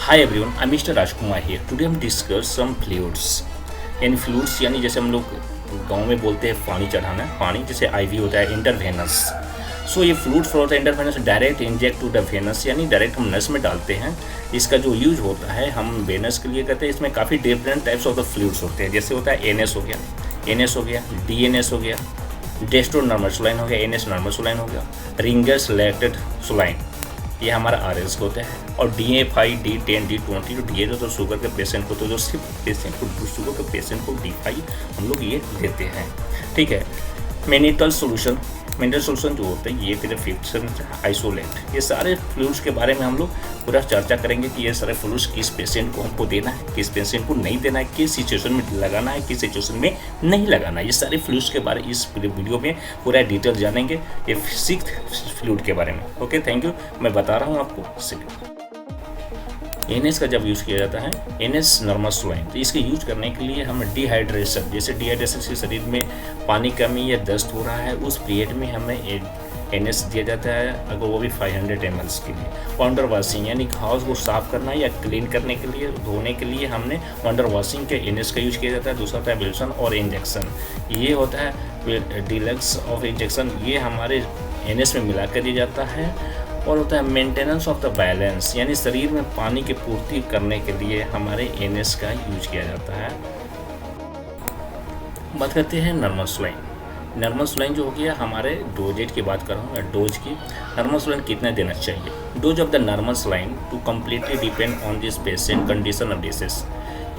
Hi everyone, I mister Rajkumar here. Today हम discuss some fluids. यानी fluids यानी जैसे हम लोग गांव में बोलते हैं पानी चढ़ाना, पानी जैसे आईवी होता है इंटरवेनस। सो ये फ्लूइड्स होता है intravenous, direct inject to the venous, यानी डायरेक्ट हम नस में डालते हैं। इसका जो यूज होता है हम वेनस के लिए करते हैं। इसमें काफ़ी different types of the fluids होते हैं। जैसे होता है एनएस हो गया, डीएनएस हो गया, डेस्ट्रो नॉर्मल सोलाइन हो गया, एनएस नॉर्मल सोलाइन हो गया, रिंगर सिलेक्टेड सोलाइन, ये हमारा आरएस को होता है। और DA5, D10, D20 जो DA तो शुगर के पेशेंट को, तो जो सिर्फ पेशेंट को शुगर के पेशेंट को D5 हम लोग ये देते हैं। ठीक है। मिनरल सोल्यूशन जो होते हैं ये फिर फिक्सन आइसोलेट, ये सारे फ्लूइड्स के बारे में हम लोग पूरा चर्चा करेंगे कि ये सारे फ्लूइड्स किस पेशेंट को हमको देना है, किस पेशेंट को नहीं देना है, किस सिचुएशन में लगाना है, किस सिचुएशन में नहीं लगाना है। ये सारे फ्लूइड्स के बारे इस वीडियो में पूरा डिटेल जानेंगे, ये 6th फ्लूइड के बारे में। Okay, thank you. मैं बता रहा हूँ आपको। एनएस का जब यूज़ किया जाता है, एनएस नॉर्मल सोलाइन, तो इसके यूज करने के लिए हमें डिहाइड्रेशन, जैसे डिहाइड्रेशन से शरीर में पानी कमी या दस्त हो रहा है, उस पीरियड में हमें एनएस दिया जाता है, अगर वो भी 500 ml के लिए। अंडर वॉशिंग यानी घाव को साफ करना या क्लीन करने के लिए, धोने के लिए हमने अंडर वॉशिंग के एनएस का यूज किया जाता है। दूसरा होता है विल्सन और इंजेक्शन, ये होता है डिलक्स ऑफ इंजेक्शन, ये हमारे एनएस में मिला कर दिया जाता है। और होता है मेंटेनेंस ऑफ द बैलेंस, यानी शरीर में पानी की पूर्ति करने के लिए हमारे एनएस का यूज किया जाता है। बात करते हैं नॉर्मल सोलाइन। नॉर्मल सोलाइन जो हो गया, हमारे डोजेज की बात कर रहा हूँ, डोज की। नॉर्मल सोलाइन कितना देना चाहिए? Dose of the normal saline to completely depend on this patient condition of disease,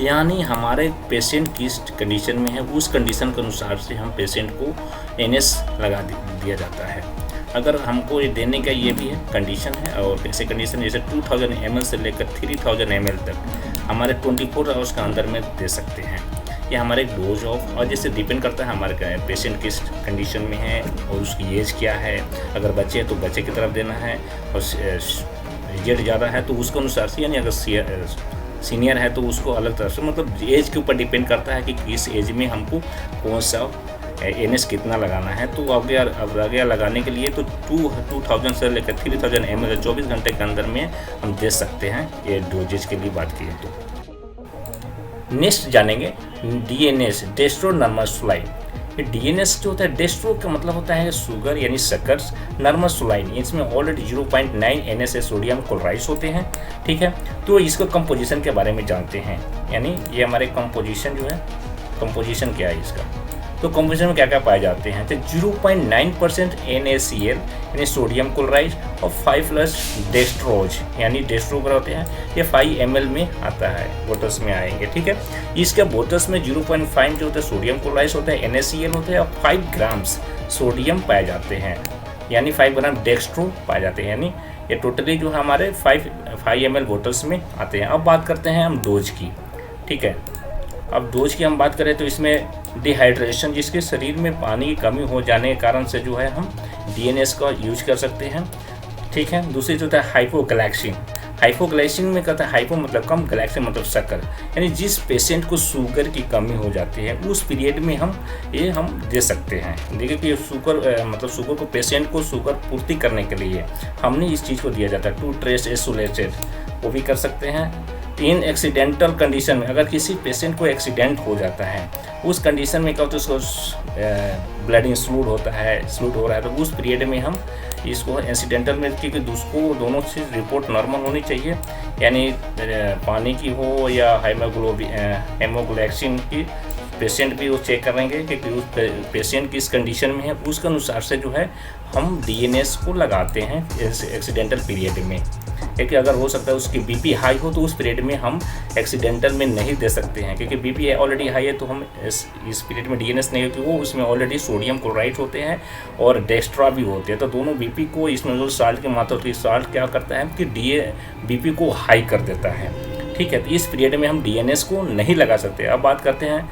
यानी हमारे पेशेंट किस कंडीशन में है, उस कंडीशन के अनुसार से हम पेशेंट को एनएस लगा दिया जाता है। अगर हमको ये देने का ये भी है कंडीशन है, और कैसे कंडीशन, जैसे 2000 ml से लेकर 3000 ml तक हमारे 24 आवर्स के अंदर में दे सकते हैं। ये हमारे डोज ऑफ, और जैसे डिपेंड करता है हमारे पेशेंट किस कंडीशन में है और उसकी एज क्या है। अगर बच्चे हैं तो बच्चे की तरफ देना है, और एज ज़्यादा है तो उसके अनुसार से, यानी अगर सीनियर है तो उसको अलग तरफ से, मतलब एज के ऊपर डिपेंड करता है कि किस एज में हमको कौन सा एनएस कितना लगाना है। तो आगे लगाने के लिए तो 2000 से लेकर 3000 ml 24 घंटे के अंदर में हम दे सकते हैं, ये डोजेज के लिए बात की तो। नेक्स्ट जानेंगे डीएनएस, डेस्ट्रो नॉर्मल सोलाइन। ये डीएनएस जो होता है, डेस्ट्रो का मतलब होता है शुगर यानी शक्कर, नॉर्मल सोलाइन इसमें ऑलरेडी 0.9 NaCl सोडियम क्लोराइड होते हैं। ठीक है, तो इसको कंपोजिशन के बारे में जानते हैं, यानी ये हमारे कंपोजिशन जो है, कंपोजिशन क्या है इसका, तो कंपोजिशन में क्या क्या पाए जाते हैं। तो 0.9% NaCl यानी सोडियम क्लोराइड और 5+ डेस्ट्रोज यानी डेस्ट्रोगर होते हैं, ये 5 ml में आता है, बोटल्स में आएंगे। ठीक है, इसके बोटल्स में 0.5 जो होता है सोडियम क्लोराइड होता है, NaCl होता है, और 5 ग्राम्स सोडियम पाए जाते हैं, यानी 5 ग्राम डेस्ट्रो पाए जाते हैं, यानी ये टोटली जो हमारे 5 ml बोटल्स में आते हैं। अब बात करते हैं हम डोज की। ठीक है, अब डोज की हम बात करें तो इसमें डिहाइड्रेशन, जिसके शरीर में पानी की कमी हो जाने के कारण से जो है हम डीएनएस का यूज कर सकते हैं। ठीक है, दूसरी जो होता है हाइपोग्लाइसिन। हाइपोग्लाइसिन में कहता है हाइपो मतलब कम, ग्लाइसिन मतलब शक्कर, यानी जिस पेशेंट को शुगर की कमी हो जाती है उस पीरियड में हम दे सकते हैं। देखिए कि शुगर मतलब शुगर को, पेशेंट को शुगर पूर्ति करने के लिए हमने इस चीज़ को दिया जाता है। 2 ट्रेस आइसोलेटेड वो भी कर सकते हैं। इन एक्सीडेंटल कंडीशन में, अगर किसी पेशेंट को एक्सीडेंट हो जाता है, उस कंडीशन में क्या होता है, उसको ब्लडिंग स्लूड हो रहा है, तो उस पीरियड में हम इसको एक्सीडेंटल में, क्योंकि उसको दोनों चीज़ रिपोर्ट नॉर्मल होनी चाहिए, यानी पानी की हो या हेमोग्लाइसिन की, पेशेंट भी वो चेक करेंगे कि उस पेशेंट किस कंडीशन में है, उसके अनुसार से जो है हम डीएनएस को लगाते हैं एक्सीडेंटल पीरियड में। क्योंकि अगर हो सकता है उसकी बीपी हाई हो तो उस पीरियड में हम एक्सीडेंटल में नहीं दे सकते हैं, क्योंकि बीपी ऑलरेडी हाई है तो हम इस पीरियड में डीएनएस नहीं होती, वो उसमें ऑलरेडी सोडियम क्लोराइड होते हैं और डेस्ट्रा भी होते हैं, तो दोनों बीपी को, इसमें जो साल्ट की मात्रा होती है, साल्ट क्या करता है कि बीपी को हाई कर देता है। ठीक है, तो इस पीरियड में हम डीएनएस को नहीं लगा सकते। अब बात करते हैं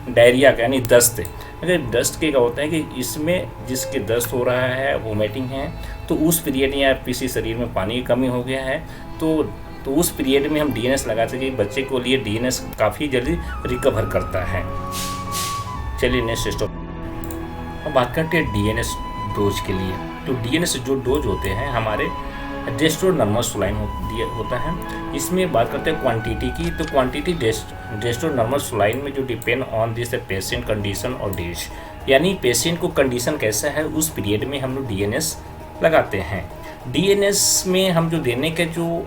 डायरिया का, यानी दस्त। अगर दस्त के क्या होता है कि इसमें जिसके दस्त हो रहा है, वोमिटिंग है, तो उस पीरियड या किसी शरीर में पानी की कमी हो गया है तो उस पीरियड में हम डीएनएस लगा सके। बच्चे को लिए डीएनएस काफ़ी जल्दी रिकवर करता है। चलिए नेक्स्ट स्टेप, अब बात करते हैं डीएनएस डोज के लिए। तो डीएनएस जो डोज होते हैं हमारे डेस्ट्रो नॉर्मल सलाइन होता है। इसमें बात करते हैं क्वांटिटी की, तो क्वांटिटी डेस्ट्रो नॉर्मल सलाइन में जो depend on this patient condition और डेज, यानी पेशेंट को कंडीशन कैसा है उस पीरियड में हम लोग डीएनएस लगाते हैं। डीएनएस में हम जो देने के जो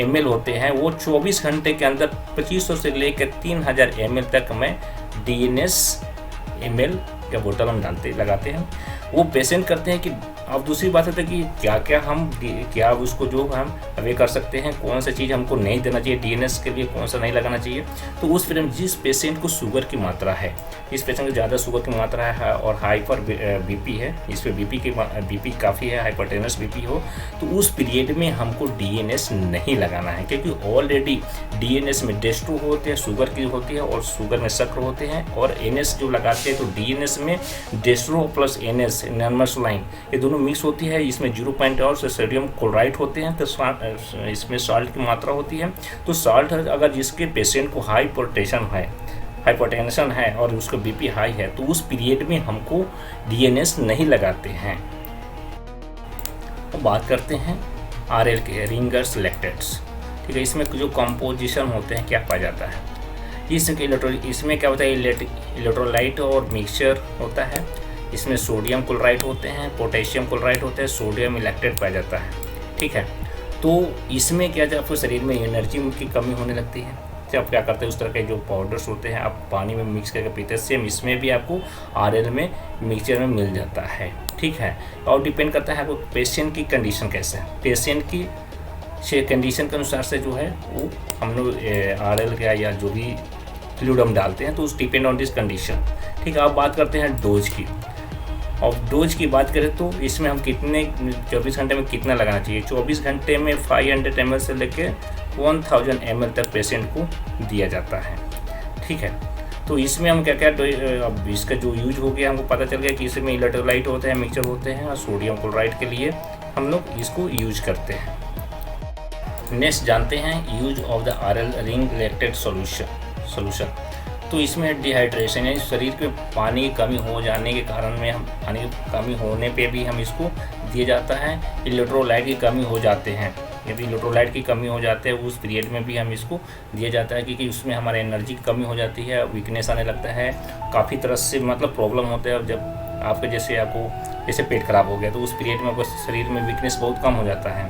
ml होते हैं वो 24 घंटे के अंदर 2500 से लेकर 3000 ml तक में डीएनएस ml का बोतल हम लगाते हैं। वो पेशेंट करते हैं कि अब दूसरी बात होती है कि क्या उसको जो हम वे कर सकते हैं, कौन सा चीज़ हमको नहीं देना चाहिए डीएनएस के लिए, कौन सा नहीं लगाना चाहिए। तो उस फिर जिस पेशेंट को शुगर की मात्रा है, इस पेशेंट को ज़्यादा शुगर की मात्रा है और हाइपर बीपी है, इस पर बीपी काफ़ी है, हाइपरटेनस बीपी हो, तो उस पीरियड में हमको डीएनएस नहीं लगाना है, क्योंकि ऑलरेडी डीएनएस में डेस्ट्रो होते हैं, शुगर की होती है और शुगर में शक्कर होते हैं, और एनएस जो लगाते हैं तो डीएनएस में डेस्ट्रो प्लस एनएस नॉर्मल सलाइन ये दोनों मिक्स होती है। इसमें 0.8 से सोडियम क्लोराइड होते हैं, तो इसमें साल्ट की मात्रा होती है। तो साल्ट अगर जिसके पेशेंट को हाइपरटेंशन है और उसका बीपी हाई है, तो उस पीरियड में हमको डीएनएस नहीं लगाते हैं। तो बात करते हैं आरएल के, रिंगर्स लैक्टेट्स, ठीक है। इसमें जो कंपोजिशन होते हैं क्या पाया जाता है, इसमें क्या होता है, इलेक्ट्रोलाइट और मिक्सचर होता है। इसमें सोडियम क्लोराइड होते हैं, पोटेशियम क्लोराइड होते हैं, सोडियम इलेक्ट्रेट पाया जाता है, ठीक है। तो इसमें क्या जब आपको शरीर में एनर्जी की कमी होने लगती है, जब आप क्या करते हैं उस तरह के जो पाउडर्स होते हैं आप पानी में मिक्स करके पीते हैं, सेम इसमें भी आपको आरएल में मिक्सचर में मिल जाता है, ठीक है। और डिपेंड करता है आपको पेशेंट की कंडीशन कैसे है, पेशेंट की कंडीशन के अनुसार से जो है वो हम लोग आरएल का या जो भी फ्लूइड हम डालते हैं, तो उस डिपेंड ऑन दिस कंडीशन, ठीक है। अब बात करते हैं डोज की। और डोज की बात करें तो इसमें हम कितने 24 घंटे में कितना लगाना चाहिए। 24 घंटे में 500 ml से लेकर 1000 ml तक पेशेंट को दिया जाता है, ठीक है। तो इसमें हम क्या अब इसका जो यूज हो गया हमको पता चल गया कि इसमें इलेक्ट्रोलाइट होते हैं, मिक्सचर होते हैं, और सोडियम क्लोराइड के लिए हम लोग इसको यूज करते हैं। नेक्स्ट जानते हैं use of the RL ring lactate solution. तो इसमें डिहाइड्रेशन यानी शरीर के पानी की कमी हो जाने के कारण में हम पानी की कमी होने पे भी हम इसको दिया जाता है। इलेक्ट्रोलाइट की कमी हो जाते हैं, यदि इलेक्ट्रोलाइट की कमी हो जाते हैं उस पीरियड में भी हम इसको दिया जाता है, क्योंकि उसमें हमारे एनर्जी की कमी हो जाती है, वीकनेस आने लगता है, काफ़ी तरह से मतलब प्रॉब्लम होते हैं। जब आपके जैसे पेट खराब हो गया तो उस पीरियड में आपको शरीर में वीकनेस बहुत कम हो जाता है,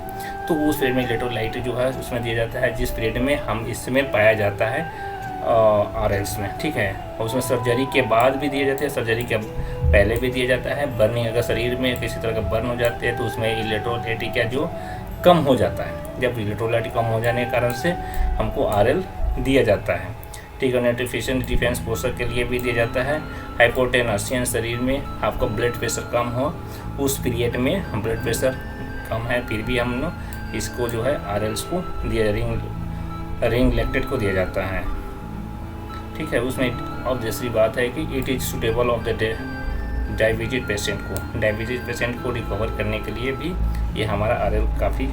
तो उस पीरियड में इलेक्ट्रोलाइट जो है उसमें दिया जाता है, जिस पीरियड में हम इसमें पाया जाता है आरएल्स में, ठीक है। और उसमें सर्जरी के बाद भी दिए जाते हैं, सर्जरी के पहले भी दिया जाता है। बर्निंग अगर शरीर में किसी तरह का बर्न हो जाते हैं तो उसमें इलेक्ट्रोलाइट क्या जो कम हो जाता है, जब इलेक्ट्रोलाइट कम हो जाने के कारण से हमको आरएल दिया जाता है, ठीक है। न्यूट्रिशन डिफेंस पोषक के लिए भी दिया जाता है। हाइपोटेंसियन शरीर में आपका ब्लड प्रेशर कम हो, उस पीरियड में हम ब्लड प्रेशर कम है फिर भी हम लोग इसको जो है आरएल्स को रिंग लैक्टेट को दिया जाता है, ठीक है। उसमें अब दूसरी बात है कि it is suitable of the diabetes patient को रिकवर करने के लिए भी ये हमारा आरएल काफ़ी।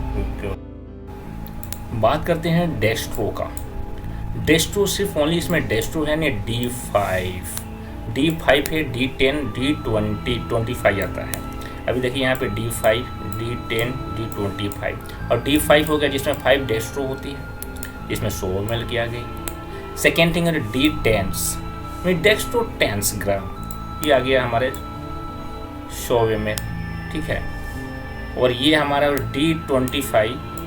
बात करते हैं डेस्ट्रो का। डेस्ट्रो सिर्फ ओनली इसमें डेस्ट्रो है नहीं, D5 है, D10, D20, 25 आता है। अभी देखिए यहाँ पे D5, D10, D25 और D5 हो गया जिसमें 5 डेस्ट्रो होती है, इसमें 100 ml की आ गई। सेकेंड थिंग है D10 में डेस्ट्रो 10 ग्राम, ये आ गया हमारे 100 ml, ठीक है। और ये हमारा D25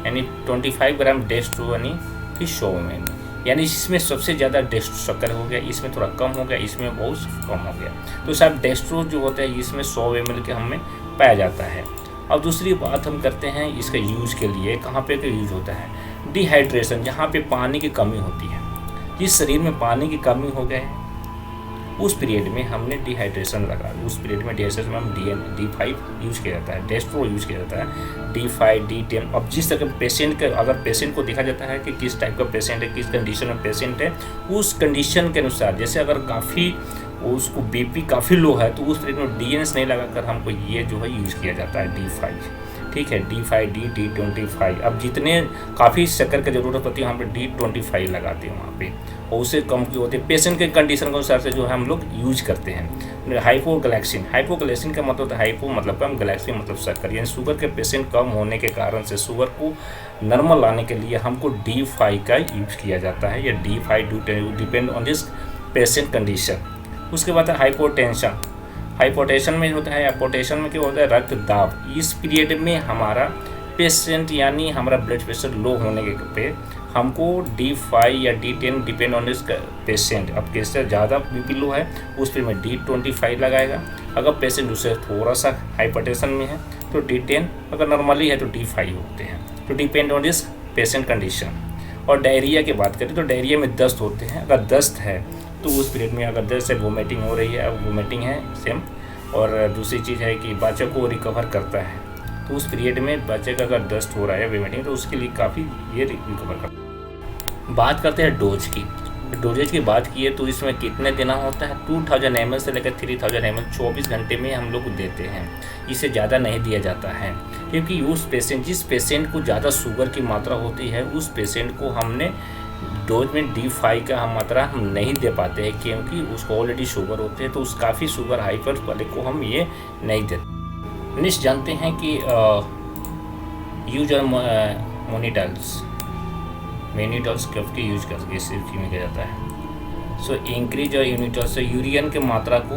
यानी 25 ग्राम डेस्ट्रो यानी फिर 100 ml, यानी इसमें सबसे ज़्यादा डेस्ट्रो शक्कर हो गया, इसमें थोड़ा कम हो गया, इसमें बहुत कम हो गया। तो सब डेस्ट्रो जो होता है इसमें 100 ml के हमें पाया जाता है। अब दूसरी बात हम करते हैं इसका यूज़ के लिए, कहाँ पे का यूज होता है। डिहाइड्रेशन, जहाँ पे पानी की कमी होती है, जिस शरीर में पानी की कमी हो गए उस पीरियड में हमने डिहाइड्रेशन लगा, उस पीरियड में डिहाइड्रेशन में हम D5 यूज किया जाता है, डेस्ट्रो यूज किया जाता है, D5, D10। अब जिस तरह पेशेंट के अगर पेशेंट को देखा जाता है कि किस टाइप का पेशेंट है, किस कंडीशन में पेशेंट है, उस कंडीशन के अनुसार, जैसे अगर काफ़ी उसको बीपी काफ़ी लो है तो उस पीरियड में डीएनएस नहीं लगाकर हमको ये जो है यूज़ किया जाता है D5, ठीक है, D5, D25। अब जितने काफ़ी शक्कर की ज़रूरत होती है वहाँ पे D25 लगाते हैं वहाँ पे, और उससे कम की होती है। पेशेंट के कंडीशन के अनुसार से जो है हम लोग यूज करते हैं। हाइपोग्लाइसिन का मतलब होता है, हाइपो मतलब कम, ग्लाइसिन मतलब शक्कर, यानी शुगर के पेशेंट कम होने के कारण से शुगर को नॉर्मल लाने के लिए हमको D5 का यूज किया जाता है, या D5 depend on this patient condition. उसके बाद है हाइपोटेंशन। हाइपोटेंशन में होता है, हाइपोटेंशन में क्या होता है, रक्तदाब। इस पीरियड में हमारा पेशेंट यानी हमारा ब्लड प्रेशर लो होने के पे हमको D5 या D10 depend on this patient. अब कैसे ज़्यादा बीपी लो है उस पर में D25 लगाएगा। अगर पेशेंट उससे थोड़ा सा हाइपरटेंशन में है तो D10, अगर नॉर्मली है तो D5 होते हैं, तो depend on this patient condition. और डायरिया की बात करें तो डायरिया में दस्त होते हैं। अगर दस्त है तो उस पीरियड में अगर दस्त से वोमिटिंग हो रही है, वोमिटिंग है सेम। और दूसरी चीज़ है कि बच्चे को रिकवर करता है, तो उस पीरियड में बच्चे का अगर दस्त हो रहा है वोमिटिंग, तो उसके लिए काफ़ी ये रिकवर करता है। बात करते हैं डोज की। डोजेज की बात की है तो इसमें कितने देना होता है, 2000 ml से लेकर 3000 ml 24 घंटे में हम लोग देते हैं। इससे ज़्यादा नहीं दिया जाता है, क्योंकि जिस पेशेंट को ज़्यादा शुगर की मात्रा होती है उस पेशेंट को हमने डोज में D5 का मात्रा हम नहीं दे पाते हैं, क्योंकि उसको ऑलरेडी शुगर होते हैं, तो उस काफ़ी शुगर हाइपर वाले को हम ये नहीं देते। नेक्स्ट जानते हैं कि यूज और मोनिटल्स कब के यूज करके इस चीज़ में किया जाता है। सो इंक्रीज और यूनिटल्स से यूरियन की मात्रा को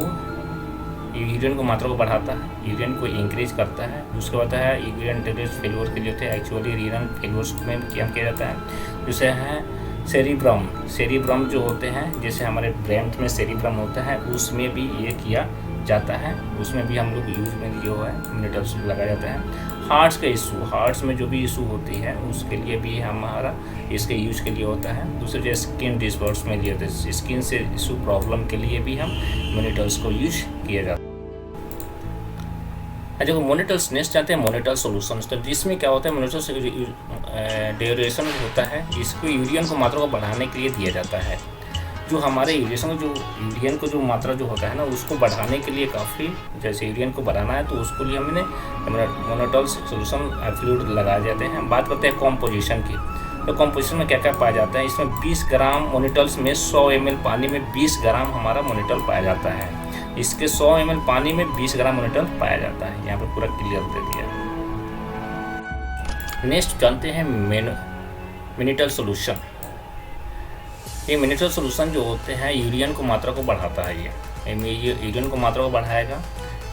बढ़ाता है, यूरियन को इंक्रीज करता है। उसके बाद है यूरियन फेल्योर के लिए होते हैं, एक्चुअली यूरियन फेल्योर्स में क्या किया जाता है। दूसरा है सेरिब्रम जो होते हैं, जैसे हमारे ब्रेन में सेरिब्रम होता है उसमें भी ये किया जाता है, उसमें भी हम लोग यूज में जो है मोनिटर्स लगाया जाता है। हार्ट्स में जो भी इशू होती है उसके लिए भी हमारा इसके यूज के लिए होता है। दूसरे जो स्किन डिसऑर्डर्स में लिए होते हैं, स्किन से इशू प्रॉब्लम के लिए भी हम मोनिटर्स को यूज किया जाता है। अच्छा, मोनिटर्स नेक्स्ट जानते हैं मोनिटर सोल्यूशन। तो जिसमें क्या होता है, मोनिटर ड्यूरेशन होता है, इसको यूरियन को मात्रा को बढ़ाने के लिए दिया जाता है। जो हमारे यूरियन को जो मात्रा जो होता है ना, उसको बढ़ाने के लिए काफ़ी, जैसे यूरियन को बढ़ाना है तो उसको लिए हमने मोनिटर सोल्यूशन फ्लूइड लगाए जाते हैं। बात करते हैं कॉम्पोजिशन की। तो कॉम्पोजिशन में क्या क्या पाया जाता है, इसमें 20 ग्राम मोनिटल्स में 100 ml पानी में 20 ग्राम हमारा मोनिटल पाया जाता है। इसके 100 ml पानी में 20 ग्राम मोनिटल पाया जाता है। यहाँ पे पूरा क्लियर दे दिया। नेक्स्ट जानते हैं मिनिटल सोल्यूशन। ये मिनिटल सोल्यूशन जो होते हैं यूरियन को मात्रा को बढ़ाता है। ये यूरियन को मात्रा को बढ़ाएगा,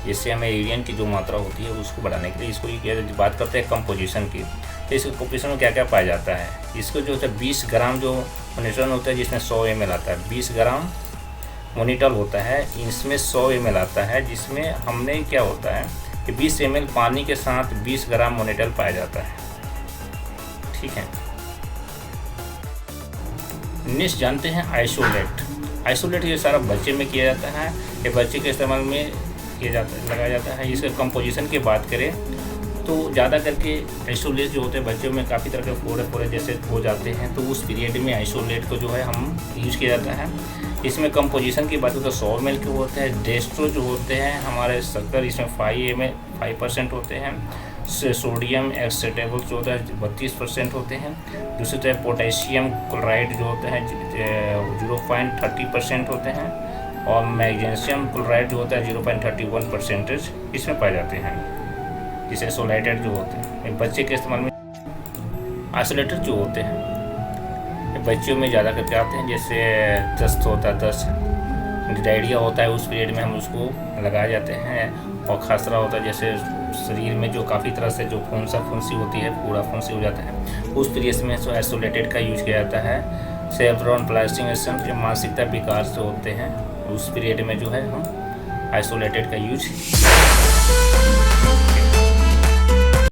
जिससे हमें यूरियन की जो मात्रा होती है उसको बढ़ाने के लिए इसको ये बात करते हैं कंपोजिशन की। तो इस कंपोजिशन में क्या क्या पाया जाता है, इसको जो है 20 ग्राम जो मोनिटल होता है जिसमें 100 ml आता है, 20 ग्राम मोनिटल होता है, इसमें 100 ml आता है, जिसमें हमने क्या होता है कि 20 ml पानी के साथ 20 ग्राम मोनिटल पाया जाता है। ठीक है। नेक्स्ट जानते हैं आइसोलेट ये सारा बच्चे में किया जाता है, ये बच्चे के इस्तेमाल में लगाया जाता है। इसके कंपोजिशन की बात करें तो ज़्यादा करके आइसोलेट जो होते हैं बच्चों में काफ़ी तरह के फोड़े जैसे हो जाते हैं, तो उस पीरियड में आइसोलेट को जो है हम यूज किया जाता है। इसमें कंपोजिशन की बात करें तो 100 ml के होते हैं। डेस्ट्रो जो होते हैं हमारे शक्कर, इसमें 5% होते हैं। सोडियम एक्सेटेबल जो होता है 32% होते हैं। दूसरी तरफ पोटेशियम क्लोराइड जो होता है 0.30% होते हैं, और मैग्नीशियम क्लोराइड जो होता है 0.31% इसमें पाए जाते हैं। जिसे आइसोलेटेड जो होते हैं बच्चे के इस्तेमाल में, आइसोलेटेड जो होते हैं बच्चों में ज़्यादा करके आते हैं। जैसे दस्त होता है, दस्त डायरिया होता है, उस पीरियड में हम उसको लगाए जाते हैं। और खसरा होता है, जैसे शरीर में जो काफ़ी तरह से जो फुंसी होती है, पूरा फुंसी हो जाता है, उस पीरियड में जो आइसोलेटेड का यूज किया जाता है। सेफ्रॉन प्लास्टिक जो मानसिकता विकार से होते हैं, उस पीरियड में जो है हम आइसोलेटेड का यूज